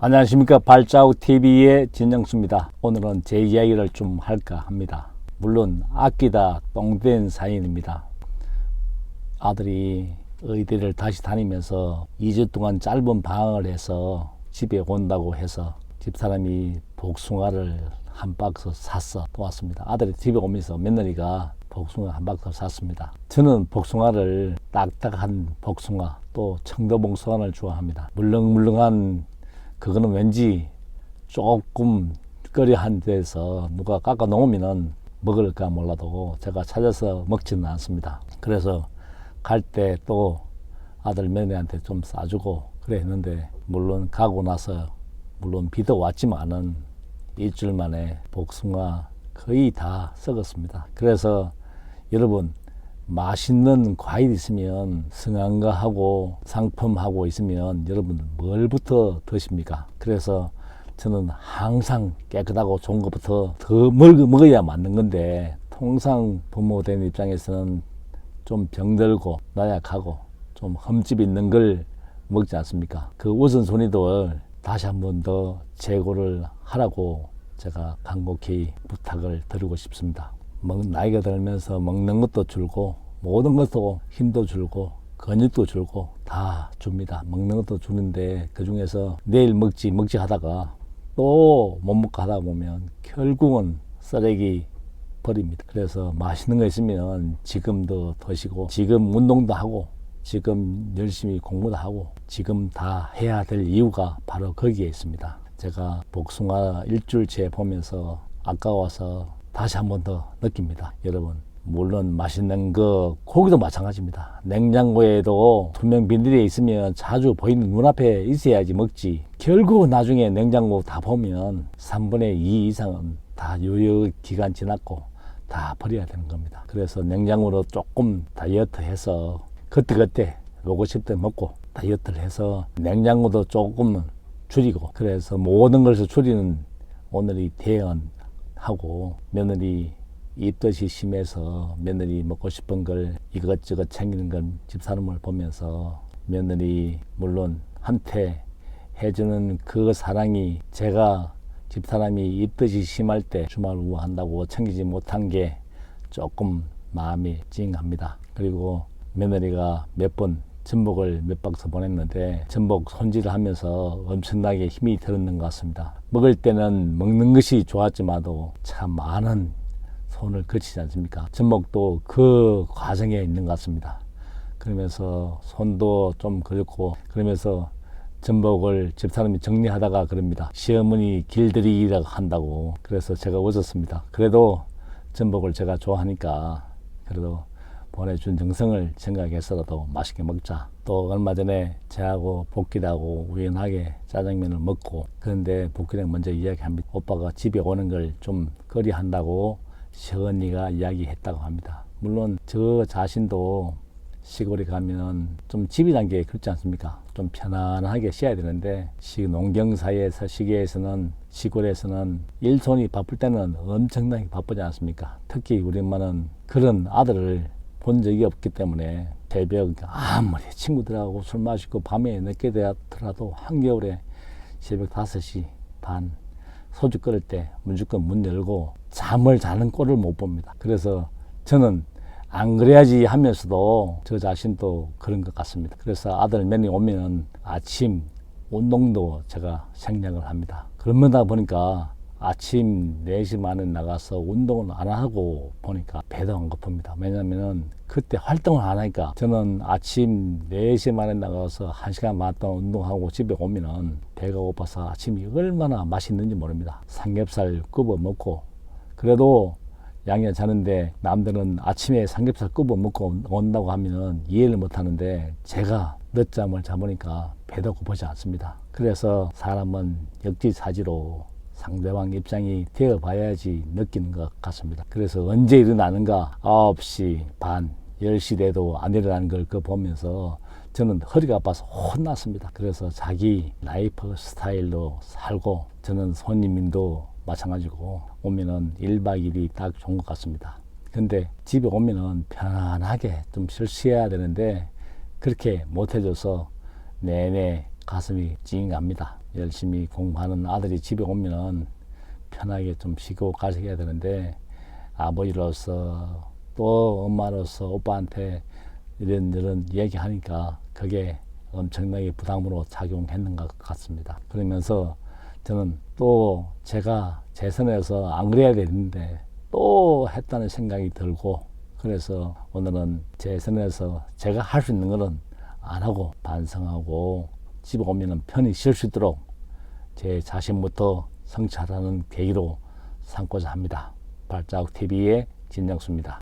안녕하십니까. 발자국TV의 진영수입니다. 오늘은 제 이야기를 좀 할까 합니다. 물론 아끼다 똥된 사연입니다. 아들이 의대를 다시 다니면서 2주 동안 짧은 방학을 해서 집에 온다고 해서 집사람이 복숭아를 한 박스 샀어 또 왔습니다. 아들이 집에 오면서 며느리가 복숭아 한 박스 샀습니다. 저는 복숭아를 딱딱한 복숭아 또 청도 복숭아를 좋아합니다. 물렁물렁한 그거는 왠지 조금 꺼려한 데서 누가 깎아 놓으면 먹을까 몰라도 제가 찾아서 먹지는 않습니다. 그래서 갈 때 또 아들 며느리한테 좀 싸주고 그래 했는데, 물론 가고 나서 물론 비도 왔지만은 일주일 만에 복숭아 거의 다 썩었습니다. 그래서 여러분, 맛있는 과일 있으면 승한가하고 상품하고 있으면 여러분 뭘부터 드십니까? 그래서 저는 항상 깨끗하고 좋은 것부터 더 먹어야 맞는 건데, 통상 부모 된 입장에서는 좀 병들고 나약하고 좀 흠집 있는 걸 먹지 않습니까? 그 우선순위도 다시 한 번 더 재고를 하라고 제가 간곡히 부탁을 드리고 싶습니다. 나이가 들면서 먹는 것도 줄고 모든 것도 힘도 줄고 근육도 줄고 다 줍니다. 먹는 것도 주는데 그 중에서 내일 먹지 하다가 또 못 먹고 하다 보면 결국은 쓰레기 버립니다. 그래서 맛있는 거 있으면 지금도 드시고, 지금 운동도 하고, 지금 열심히 공부도 하고, 지금 다 해야 될 이유가 바로 거기에 있습니다. 제가 복숭아 일주일째 보면서 아까워서 다시 한 번 더 느낍니다. 여러분, 물론 맛있는 거 고기도 마찬가지입니다. 냉장고에도 투명 비닐에 있으면 자주 보이는 눈앞에 있어야지 먹지, 결국 나중에 냉장고 다 보면 3분의 2 이상은 다 유효 기간 지났고 다 버려야 되는 겁니다. 그래서 냉장고로 조금 다이어트 해서 그때 먹고 싶을 때 먹고, 다이어트를 해서 냉장고도 조금 줄이고, 그래서 모든 것을 줄이는 오늘이 대언하고, 며느리 입덧이 심해서 며느리 먹고 싶은 걸 이것저것 챙기는 건 집사람을 보면서 며느리 물론 한테 해주는 그 사랑이 제가 집사람이 입덧이 심할 때 주말 우한다고 챙기지 못한 게 조금 마음이 찡합니다. 그리고 며느리가 몇 번 전복을 몇 박스 보냈는데 전복 손질을 하면서 엄청나게 힘이 들었는 것 같습니다. 먹을 때는 먹는 것이 좋았지만도 참 많은 손을 거치지 않습니까? 전복도 그 과정에 있는 것 같습니다. 그러면서 손도 좀 그렇고, 그러면서 전복을 집사람이 정리하다가 그럽니다. 시어머니 길들이기라고 한다고. 그래서 제가 웃었습니다. 그래도 전복을 제가 좋아하니까 그래도 보내준 정성을 생각해서라도 맛있게 먹자. 또 얼마 전에 저하고 복귀하고 우연하게 짜장면을 먹고, 그런데 복귀랑 먼저 이야기합니다. 오빠가 집에 오는 걸 좀 거리한다고 시언니가 이야기했다고 합니다. 물론 저 자신도 시골에 가면 좀 집이란 게 그렇지 않습니까? 좀 편안하게 쉬어야 되는데, 농경사회에서 시기에서는 시골에서는 일손이 바쁠 때는 엄청나게 바쁘지 않습니까? 특히 우리 엄마는 그런 아들을 본 적이 없기 때문에 새벽 아무리 친구들하고 술 마시고 밤에 늦게 되더라도 한겨울에 새벽 5시 반 소주 끓일 때 무조건 문 열고 잠을 자는 꼴을 못 봅니다. 그래서 저는 안 그래야지 하면서도 저 자신도 그런 것 같습니다. 그래서 아들 며느리 오면 아침 운동도 제가 생략을 합니다. 그러다 보니까 아침 4시 만에 나가서 운동을 안 하고 보니까 배도 안 고픕니다. 왜냐면은 그때 활동을 안 하니까. 저는 아침 4시 만에 나가서 1시간 반 동안 운동하고 집에 오면은 배가 고파서 아침이 얼마나 맛있는지 모릅니다. 삼겹살 굽어 먹고, 그래도 양이 자는데 남들은 아침에 삼겹살 굽어 먹고 온다고 하면 이해를 못 하는데, 제가 늦잠을 자보니까 배도 고프지 않습니다. 그래서 사람은 역지사지로 상대방 입장이 되어 봐야지 느끼는 것 같습니다. 그래서 언제 일어나는가, 9시 반 10시 돼도 안 일어나는 걸 보면서 저는 허리가 아파서 혼났습니다. 그래서 자기 라이프 스타일로 살고, 저는 손님도 마찬가지고 오면은 1박 2일이 딱 좋은 것 같습니다. 근데 집에 오면은 편안하게 좀 쉬어야 되는데 그렇게 못 해줘서 내내 가슴이 찡합니다. 열심히 공부하는 아들이 집에 오면은 편하게 좀 쉬고 가셔야 되는데 아버지로서 또 엄마로서 오빠한테 이런 얘기하니까 그게 엄청나게 부담으로 작용했는 것 같습니다. 그러면서 저는 또 제가 재선에서 안 그래야 되는데 또 했다는 생각이 들고, 그래서 오늘은 재선에서 제가 할 수 있는 거는 안 하고 반성하고 집에 오면은 편히 쉴 수 있도록 제 자신부터 성찰하는 계기로 삼고자 합니다. 발자국 TV의 진정수입니다.